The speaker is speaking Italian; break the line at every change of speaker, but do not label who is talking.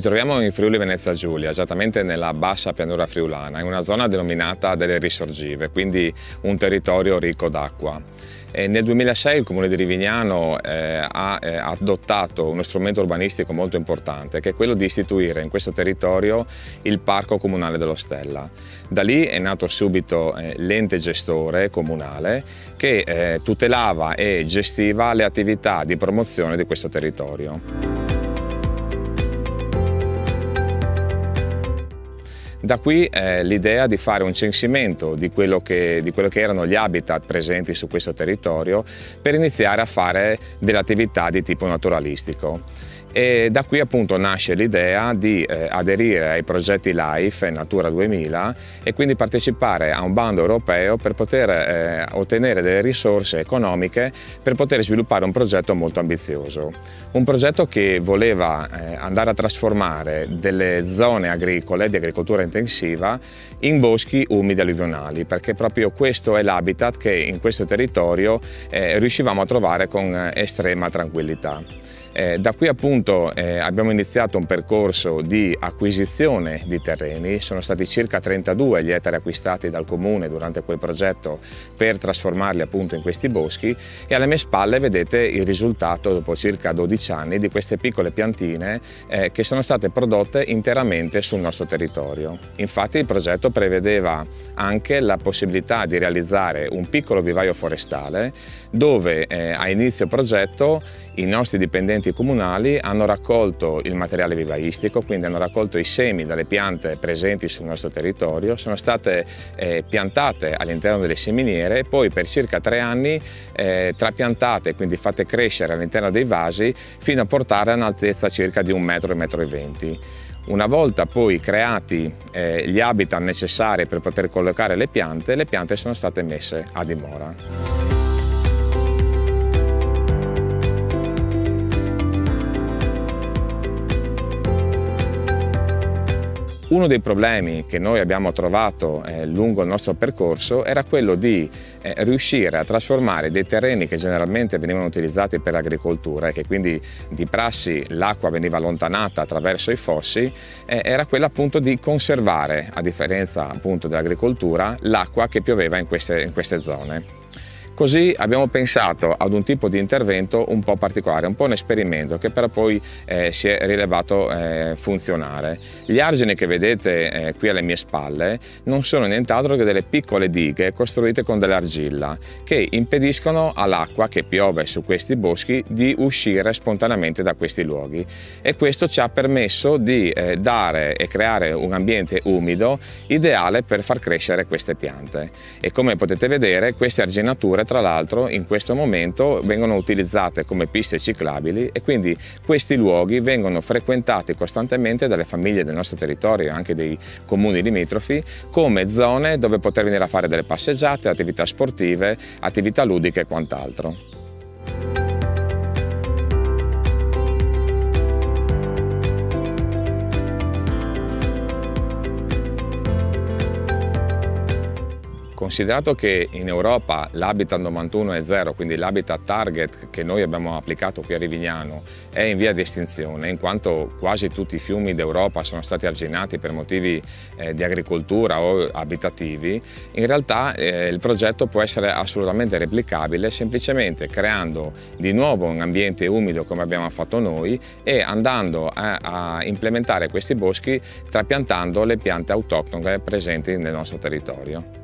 troviamo in Friuli Venezia Giulia, esattamente nella bassa pianura friulana, in una zona denominata delle Risorgive, quindi un territorio ricco d'acqua. Nel 2006 il Comune di Rivignano ha adottato uno strumento urbanistico molto importante, che è quello di istituire in questo territorio il Parco Comunale dello Stella. Da lì è nato subito l'ente gestore comunale che tutelava e gestiva le attività di promozione di questo territorio. Da qui l'idea di fare un censimento di quello che erano gli habitat presenti su questo territorio per iniziare a fare delle attività di tipo naturalistico. E da qui appunto nasce l'idea di aderire ai progetti LIFE Natura 2000 e quindi partecipare a un bando europeo per poter ottenere delle risorse economiche per poter sviluppare un progetto molto ambizioso. Un progetto che voleva andare a trasformare delle zone agricole di agricoltura intensiva in boschi umidi alluvionali, perché proprio questo è l'habitat che in questo territorio riuscivamo a trovare con estrema tranquillità. Da qui appunto abbiamo iniziato un percorso di acquisizione di terreni, sono stati circa 32 gli ettari acquistati dal Comune durante quel progetto per trasformarli appunto in questi boschi e alle mie spalle vedete il risultato dopo circa 12 anni di queste piccole piantine che sono state prodotte interamente sul nostro territorio. Infatti il progetto prevedeva anche la possibilità di realizzare un piccolo vivaio forestale dove a inizio progetto i nostri dipendenti comunali hanno raccolto il materiale vivaistico, quindi hanno raccolto i semi dalle piante presenti sul nostro territorio, sono state piantate all'interno delle seminiere e poi per circa 3 anni trapiantate, quindi fatte crescere all'interno dei vasi fino a portare a un'altezza circa di 1 metro, 1,20 m. Una volta poi creati gli habitat necessari per poter collocare le piante sono state messe a dimora. Uno dei problemi che noi abbiamo trovato lungo il nostro percorso era quello di riuscire a trasformare dei terreni che generalmente venivano utilizzati per l'agricoltura e che quindi di prassi l'acqua veniva allontanata attraverso i fossi, era quello appunto di conservare, a differenza appunto dell'agricoltura, l'acqua che pioveva in queste zone. Così abbiamo pensato ad un tipo di intervento un po' particolare, un po' un esperimento che però poi si è rilevato funzionare. Gli argini che vedete qui alle mie spalle non sono nient'altro che delle piccole dighe costruite con dell'argilla che impediscono all'acqua che piove su questi boschi di uscire spontaneamente da questi luoghi e questo ci ha permesso di dare e creare un ambiente umido ideale per far crescere queste piante e come potete vedere queste arginature tra l'altro in questo momento vengono utilizzate come piste ciclabili e quindi questi luoghi vengono frequentati costantemente dalle famiglie del nostro territorio e anche dei comuni limitrofi come zone dove poter venire a fare delle passeggiate, attività sportive, attività ludiche e quant'altro. Considerato che in Europa l'habitat 91 è 0, quindi l'habitat target che noi abbiamo applicato qui a Rivignano è in via di estinzione, in quanto quasi tutti i fiumi d'Europa sono stati arginati per motivi di agricoltura o abitativi, in realtà il progetto può essere assolutamente replicabile semplicemente creando di nuovo un ambiente umido come abbiamo fatto noi e andando a implementare questi boschi trapiantando le piante autoctone presenti nel nostro territorio.